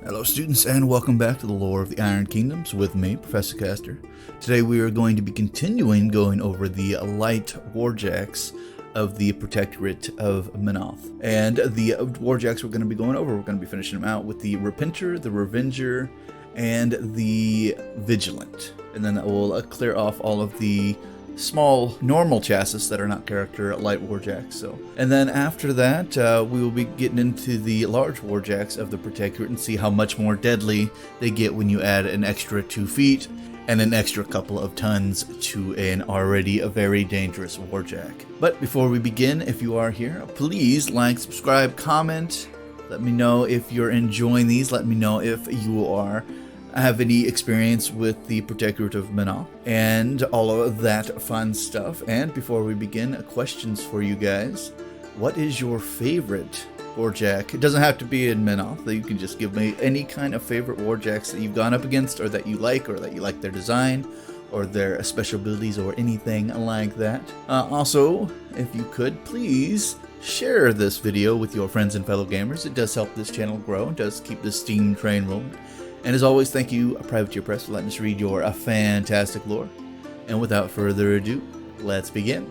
Hello students, and welcome back to the lore of the Iron Kingdoms with me, Professor Caster. Today we are going to be going over the light warjacks of the Protectorate of Menoth. And the warjacks we're going to be going over, we're going to be finishing them out with the Repenter, the Revenger, and the Vigilant. And then we'll clear off all of the small normal chassis that are not character light warjacks. And then after that we will be getting into the large warjacks of the Protectorate and see how much more deadly they get when you add an extra 2 feet and an extra couple of tons to an already very dangerous warjack. But before we begin, if you are here, please like, subscribe, comment. Let me know if you're enjoying these. Let me know if you have any experience with the Protectorate of Menoth and all of that fun stuff. And before we begin, questions for you guys. What is your favorite warjack? It doesn't have to be in Menoth. You can just give me any kind of favorite warjacks that you've gone up against, or that you like their design or their special abilities or anything like that. Also, if you could please share this video with your friends and fellow gamers. It does help this channel grow. It does keep the Steam train rolling. And as always, thank you, privateerpress, for letting us read your fantastic lore. And without further ado, let's begin.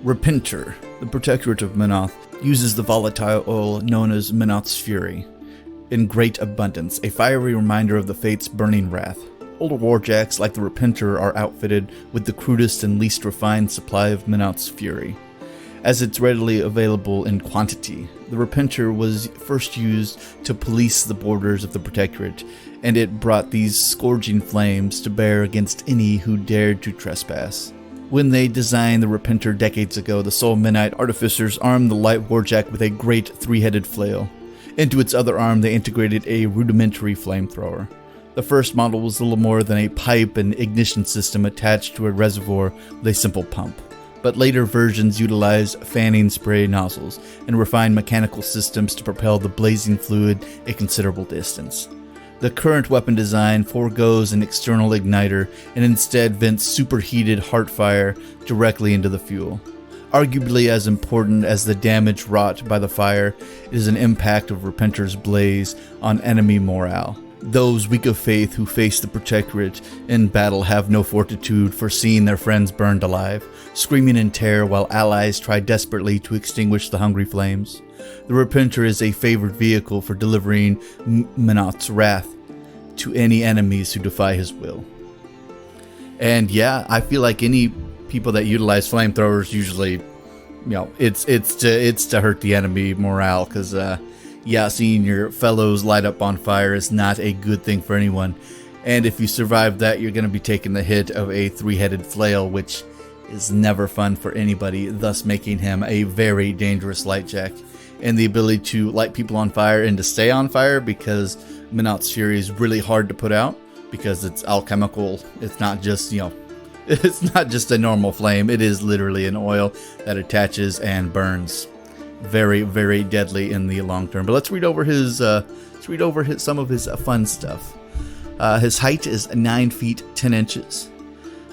Repenter, the Protectorate of Menoth, uses the volatile oil known as Menoths Fury in great abundance, a fiery reminder of the Fates' burning wrath. Older warjacks like the Repenter are outfitted with the crudest and least refined supply of Menoths Fury, as it's readily available in quantity. The Repenter was first used to police the borders of the Protectorate, and it brought these scourging flames to bear against any who dared to trespass. When they designed the Repenter decades ago, the Soul Menite artificers armed the light warjack with a great 3-headed flail. Into its other arm they integrated a rudimentary flamethrower. The first model was little more than a pipe and ignition system attached to a reservoir with a simple pump. But later versions utilized fanning spray nozzles and refined mechanical systems to propel the blazing fluid a considerable distance. The current weapon design foregoes an external igniter and instead vents superheated heart fire directly into the fuel. Arguably as important as the damage wrought by the fire is an impact of Repenter's blaze on enemy morale. Those weak of faith who face the Protectorate in battle have no fortitude for seeing their friends burned alive, screaming in terror while allies try desperately to extinguish the hungry flames. The Repenter is a favored vehicle for delivering Menoth's wrath to any enemies who defy his will. And yeah, I feel like any people that utilize flamethrowers usually, it's to hurt the enemy morale, because yeah, seeing your fellows light up on fire is not a good thing for anyone. And if you survive that, you're going to be taking the hit of a 3-headed flail, which is never fun for anybody, thus making him a very dangerous lightjack. And the ability to light people on fire and to stay on fire, because Menoths Fury is really hard to put out because it's alchemical. It's not just, it's not just a normal flame. It is literally an oil that attaches and burns. Very, very deadly in the long term. But let's read over some of his fun stuff. His height is 9 feet 10 inches.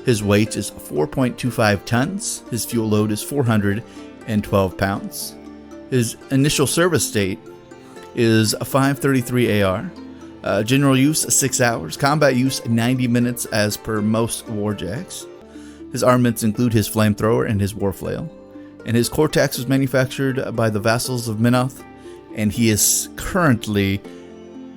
His weight is 4.25 tons. His fuel load is 412 pounds. His initial service date is 533 AR. General use 6 hours. Combat use 90 minutes as per most warjacks. His armaments include his flamethrower and his warflail. And his Cortax was manufactured by the vassals of Menoth, and he is currently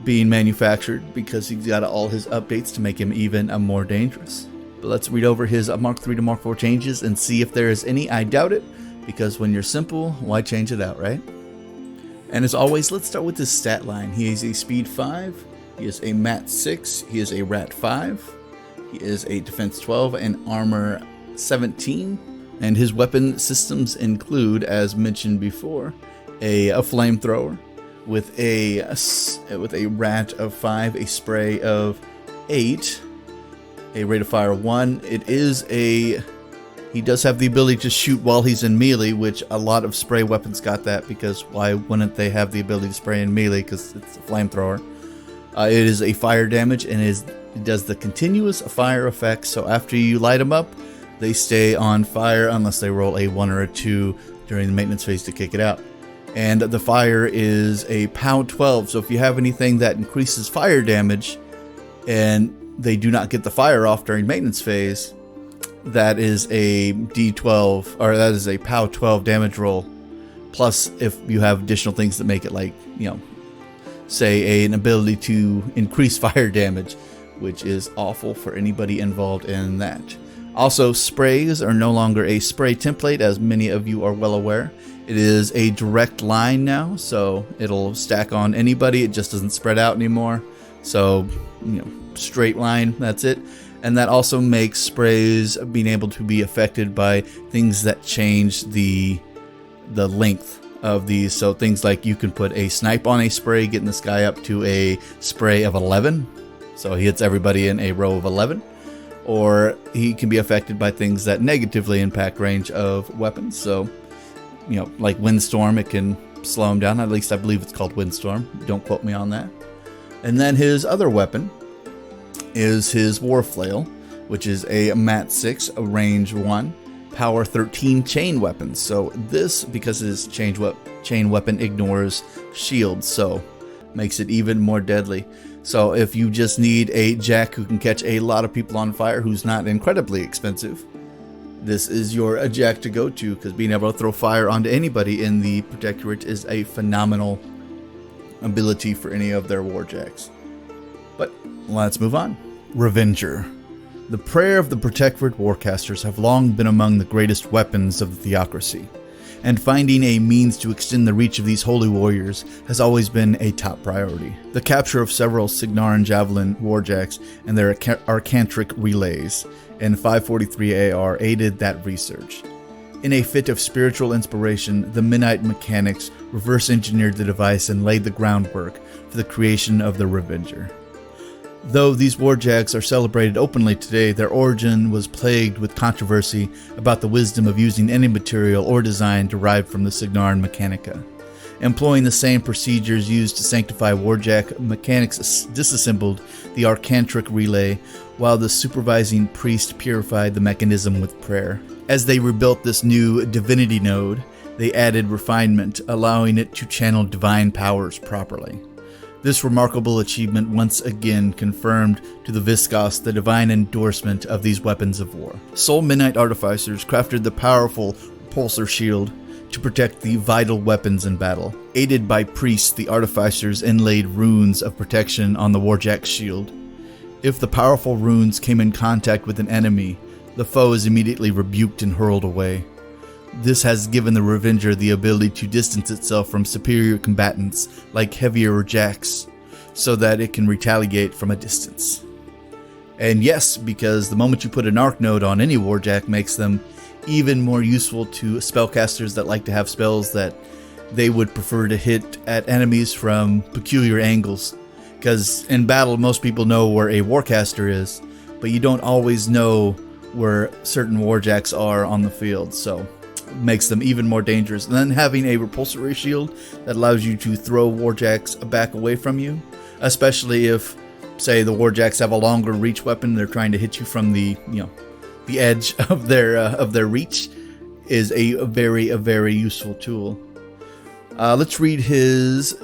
being manufactured because he's got all his updates to make him even more dangerous. But let's read over his Mark III to Mark IV changes and see if there is any. I doubt it, because when you're simple, why change it out, right? And as always, let's start with his stat line. He is a speed 5, he is a mat 6, he is a rat 5, he is a defense 12 and armor 17. And his weapon systems include, as mentioned before, a flamethrower with a rat of 5, a spray of 8, a rate of fire 1. He does have the ability to shoot while he's in melee, which a lot of spray weapons got that, because why wouldn't they have the ability to spray in melee, because it's a flamethrower. It is a fire damage, and it does the continuous fire effect, so after you light them up, they stay on fire unless they roll a 1 or a 2 during the maintenance phase to kick it out. And the fire is a pound 12. So if you have anything that increases fire damage and they do not get the fire off during maintenance phase, that is a D12, or that is a POW 12 damage roll. Plus, if you have additional things that make it, like, you know, say an ability to increase fire damage, which is awful for anybody involved in that. Also, sprays are no longer a spray template, as many of you are well aware. It is a direct line now, so it'll stack on anybody. It just doesn't spread out anymore. So, you know, straight line, that's it. And that also makes sprays being able to be affected by things that change the length of these. So things like you can put a snipe on a spray, getting this guy up to a spray of 11. So he hits everybody in a row of 11. Or he can be affected by things that negatively impact range of weapons. So, you know, like Windstorm, it can slow him down. At least I believe it's called Windstorm. Don't quote me on that. And then his other weapon is his War Flail, which is a Mat 6, a range 1, power 13 chain weapon. So this, because his chain weapon ignores shields, so makes it even more deadly. So if you just need a jack who can catch a lot of people on fire, who's not incredibly expensive, this is your jack to go to, because being able to throw fire onto anybody in the Protectorate is a phenomenal ability for any of their warjacks. But let's move on. Revenger. The prayer of the Protectorate Warcasters have long been among the greatest weapons of the theocracy, and finding a means to extend the reach of these holy warriors has always been a top priority. The capture of several Signarin Javelin Warjacks and their Arcantric relays in 543 AR aided that research. In a fit of spiritual inspiration, the Menoth mechanics reverse-engineered the device and laid the groundwork for the creation of the Revenger. Though these warjacks are celebrated openly today, their origin was plagued with controversy about the wisdom of using any material or design derived from the Signarin Mechanica. Employing the same procedures used to sanctify warjack, mechanics disassembled the Arcantric relay, while the supervising priest purified the mechanism with prayer. As they rebuilt this new divinity node, they added refinement, allowing it to channel divine powers properly. This remarkable achievement once again confirmed to the Viscos the divine endorsement of these weapons of war. Soul Midnight Artificers crafted the powerful Repulsor Shield to protect the vital weapons in battle. Aided by priests, the Artificers inlaid runes of protection on the Warjack's shield. If the powerful runes came in contact with an enemy, the foe is immediately rebuked and hurled away. This has given the Revenger the ability to distance itself from superior combatants like heavier jacks, so that it can retaliate from a distance. And yes, because the moment you put an arc node on any warjack makes them even more useful to spellcasters that like to have spells that they would prefer to hit at enemies from peculiar angles. Because in battle, most people know where a Warcaster is, but you don't always know where certain warjacks are on the field, so makes them even more dangerous. And then having a repulsory shield that allows you to throw warjacks back away from you, especially if, say, the warjacks have a longer reach weapon, they're trying to hit you from the, the edge of their reach, is a very useful tool. Let's read his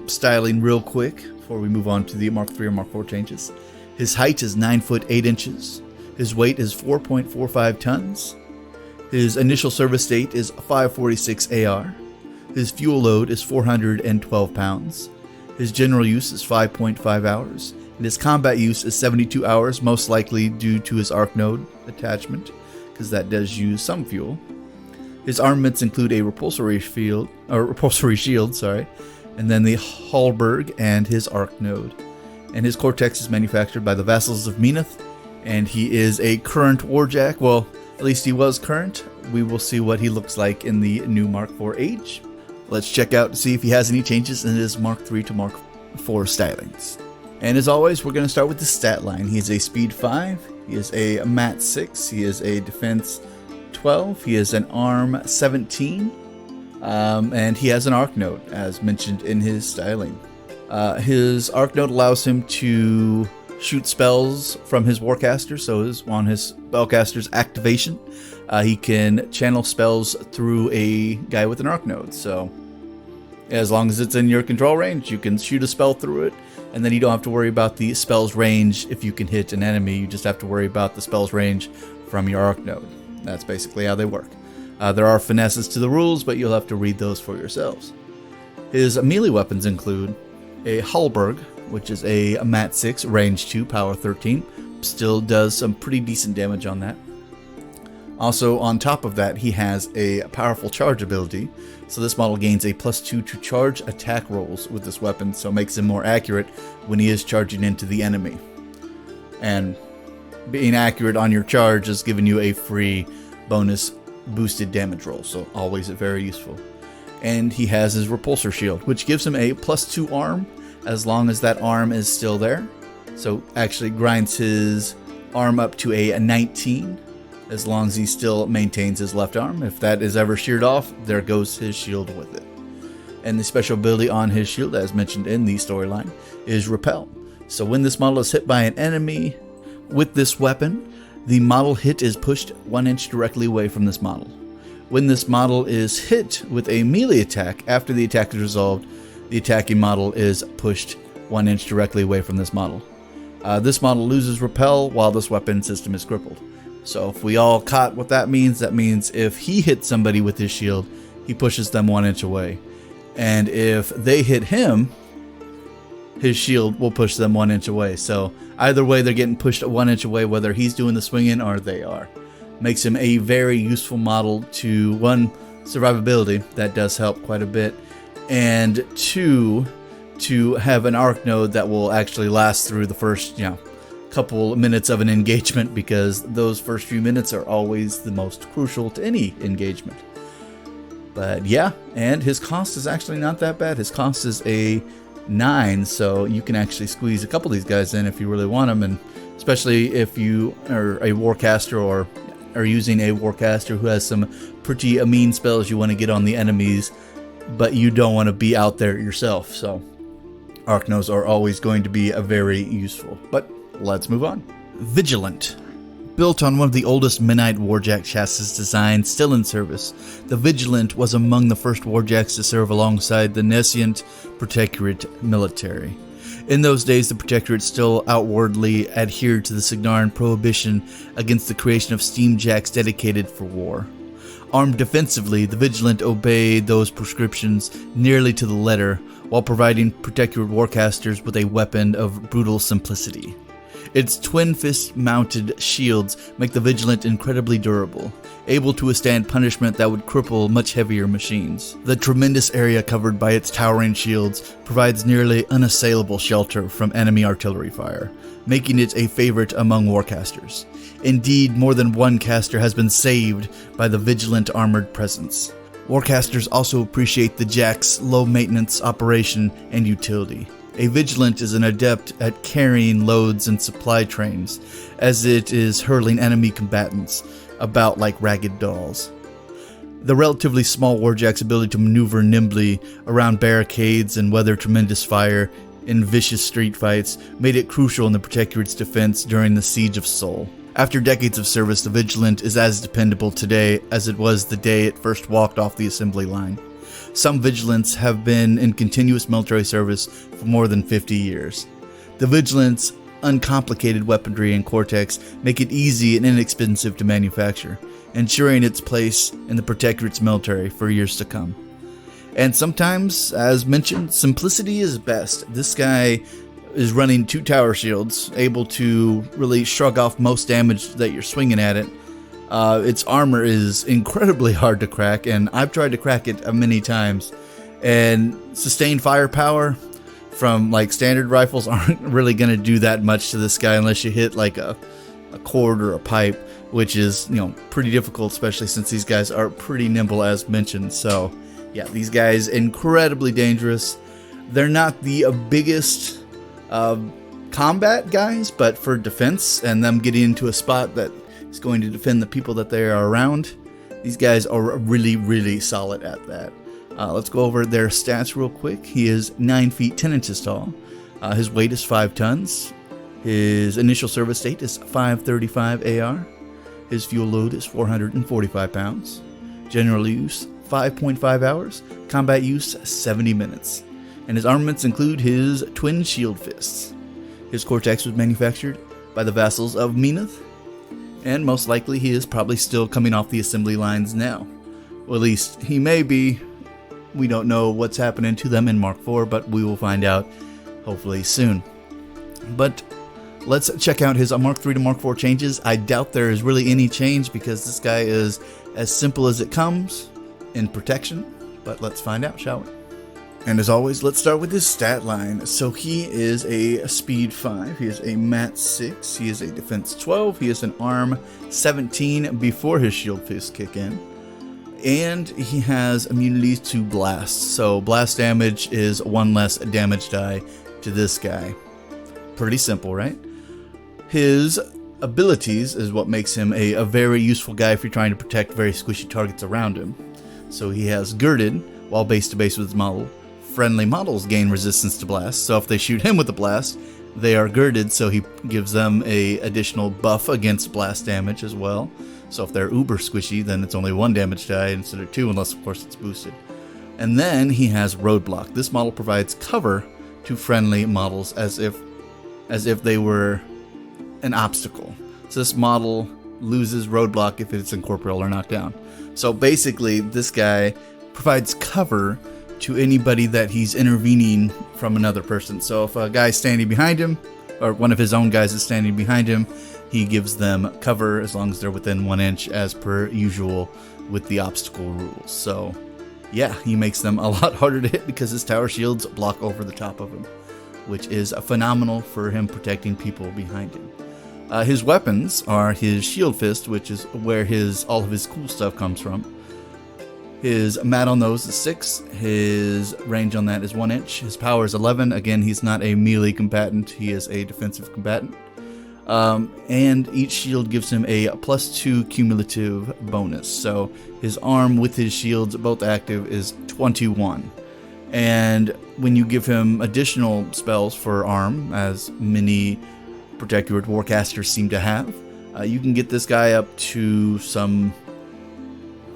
styling real quick before we move on to the Mark 3 or Mark 4 changes. His height is 9 foot 8 inches. His weight is 4.45 tons. His initial service date is 546 AR. His fuel load is 412 pounds. His general use is 5.5 hours. And his combat use is 72 hours, most likely due to his arc node attachment, because that does use some fuel. His armaments include a repulsory shield, and then the halberd and his arc node. And his cortex is manufactured by the Vassals of Menoth, and he is a current warjack. Well, at least he was current. We will see what he looks like in the new Mark 4 age. Let's check out to see if he has any changes in his Mark 3 to Mark 4 stylings. And as always, we're going to start with the stat line. He is a speed 5, he is a mat 6, he is a defense 12, he is an arm 17, and he has an arc node, as mentioned in his styling. His arc node allows him to shoot spells from his Warcaster, so on his spellcaster's activation, he can channel spells through a guy with an arc node. So As long as it's in your control range, you can shoot a spell through it, and then you don't have to worry about the spell's range if you can hit an enemy. You just have to worry about the spell's range from your arc node. That's basically how they work. There are finesses to the rules, but you'll have to read those for yourselves. His melee weapons include a halberd, which is a mat 6, range 2, power 13. Still does some pretty decent damage on that. Also, on top of that, he has a powerful charge ability. So this model gains a +2 to charge attack rolls with this weapon, so it makes him more accurate when he is charging into the enemy. And being accurate on your charge is giving you a free bonus boosted damage roll, so always very useful. And he has his repulsor shield, which gives him a +2 arm as long as that arm is still there. So actually grinds his arm up to a 19 as long as he still maintains his left arm. If that is ever sheared off, there goes his shield with it. And the special ability on his shield, as mentioned in the storyline, is repel. So when this model is hit by an enemy with this weapon, the model hit is pushed 1 inch directly away from this model. When this model is hit with a melee attack, after the attack is resolved, the attacking model is pushed 1 inch directly away from this model. This model loses repel while this weapon system is crippled. So if we all caught what that means if he hits somebody with his shield, he pushes them 1 inch away. And if they hit him, his shield will push them 1 inch away. So either way, they're getting pushed 1 inch away, whether he's doing the swinging or they are. Makes him a very useful model to, 1, survivability, that does help quite a bit, and 2, to have an arc node that will actually last through the first, couple minutes of an engagement, because those first few minutes are always the most crucial to any engagement. But yeah, and his cost is actually not that bad. His cost is a 9, so you can actually squeeze a couple of these guys in if you really want them, and especially if you are a Warcaster or are using a Warcaster who has some pretty mean spells you want to get on the enemies, but you don't want to be out there yourself. So arc nodes are always going to be very useful. But let's move on. Vigilant. Built on one of the oldest Menoth Warjack chassis designs still in service, the Vigilant was among the first Warjacks to serve alongside the nascent Protectorate military. In those days, the Protectorate still outwardly adhered to the Signarin prohibition against the creation of steamjacks dedicated for war. Armed defensively, the Vigilant obeyed those prescriptions nearly to the letter, while providing Protectorate Warcasters with a weapon of brutal simplicity. Its twin fist-mounted shields make the Vigilant incredibly durable, able to withstand punishment that would cripple much heavier machines. The tremendous area covered by its towering shields provides nearly unassailable shelter from enemy artillery fire, making it a favorite among Warcasters. Indeed, more than one caster has been saved by the Vigilant armored presence. Warcasters also appreciate the Jack's low-maintenance operation and utility. A Vigilant is an adept at carrying loads and supply trains, as it is hurling enemy combatants about like ragged dolls. The relatively small Warjack's ability to maneuver nimbly around barricades and weather tremendous fire in vicious street fights made it crucial in the Protectorate's defense during the Siege of Seoul. After decades of service, the Vigilant is as dependable today as it was the day it first walked off the assembly line. Some Vigilants have been in continuous military service for more than 50 years. The Vigilant's uncomplicated weaponry and cortex make it easy and inexpensive to manufacture, ensuring its place in the Protectorate's military for years to come. And sometimes, as mentioned, simplicity is best. This guy is running 2 tower shields, able to really shrug off most damage that you're swinging at it. Its armor is incredibly hard to crack, and I've tried to crack it many times. And sustained firepower from like standard rifles aren't really going to do that much to this guy unless you hit like a cord or a pipe, which is, pretty difficult, especially since these guys are pretty nimble as mentioned. So yeah, these guys incredibly dangerous. They're not the biggest combat guys, but for defense and them getting into a spot that is going to defend the people that they are around, these guys are really, really solid at that. Let's go over their stats real quick. He is 9 feet 10 inches tall. His weight is 5 tons. His initial service date is 535 AR. His fuel load is 445 pounds. General use, 5.5 hours, combat use 70 minutes. And his armaments include his twin shield fists. His cortex was manufactured by the vassals of Menoth, and most likely he is probably still coming off the assembly lines now. Well, at least he may be. We don't know what's happening to them in Mark IV, but we will find out hopefully soon. But let's check out his Mark III to Mark IV changes. I doubt there is really any change because this guy is as simple as it comes in protection, but let's find out, shall we? And as always, let's start with his stat line. So he is a speed 5, he is a mat 6, he is a defense 12, he is an arm 17 before his shield fists kick in, and he has immunities to blast. So blast damage is 1 less damage die to this guy. Pretty simple, right? His abilities is what makes him a very useful guy if you're trying to protect very squishy targets around him. So he has girded while base to base with his model. Friendly models gain resistance to blast, so if they shoot him with a blast, they are girded, so he gives them a additional buff against blast damage as well. So if they're uber squishy, then it's only 1 damage die instead of 2, unless of course it's boosted. And then he has roadblock. This model provides cover to friendly models as if they were an obstacle. So this model loses roadblock if it's incorporeal or knocked down. So basically, this guy provides cover to anybody that he's intervening from another person. So if a guy's standing behind him, or one of his own guys is standing behind him, he gives them cover as long as they're within 1 inch, as per usual with the obstacle rules. So yeah, he makes them a lot harder to hit because his tower shields block over the top of him, which is phenomenal for him protecting people behind him. His weapons are his shield fist, which is where all of his cool stuff comes from. His mat on those is 6, his range on that is 1 inch, his power is 11, again he's not a melee combatant, he is a defensive combatant. And each shield gives him a +2 cumulative bonus, so his arm with his shields both active is 21. And when you give him additional spells for arm, as many Protectorate Warcasters seem to have, you can get this guy up to some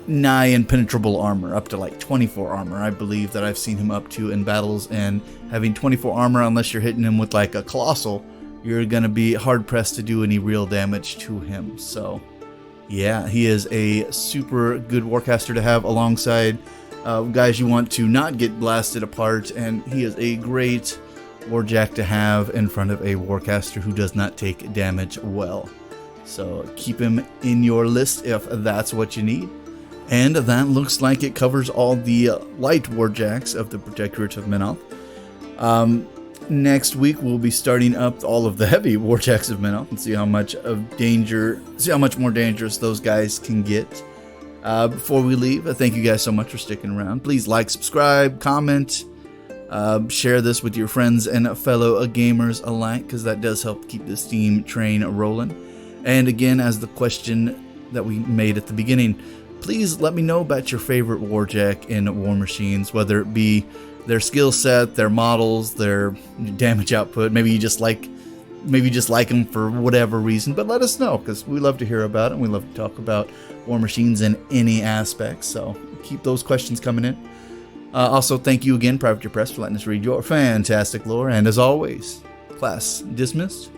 nigh impenetrable armor, up to like 24 armor. I believe that I've seen him up to in battles, and having 24 armor, unless you're hitting him with like a colossal, you're gonna be hard pressed to do any real damage to him. So yeah, he is a super good Warcaster to have alongside guys you want to not get blasted apart, and he is a great Warjack to have in front of a Warcaster who does not take damage well. So keep him in your list if that's what you need. And that looks like it covers all the light Warjacks of the Protectorate of Menoth. Next week we'll be starting up all of the heavy Warjacks of Menoth and see how much more dangerous those guys can get. Before we leave, thank you guys so much for sticking around. Please like, subscribe, comment, share this with your friends and fellow gamers alike, because that does help keep the Steam train rolling. And again, as the question that we made at the beginning, please let me know about your favorite Warjack in Warmachines, whether it be their skill set, their models, their damage output. Maybe you just like them for whatever reason, but let us know, because we love to hear about it and we love to talk about Warmachines in any aspect. So keep those questions coming in. Also, thank you again, privateerpress, for letting us read your fantastic lore. And as always, class dismissed.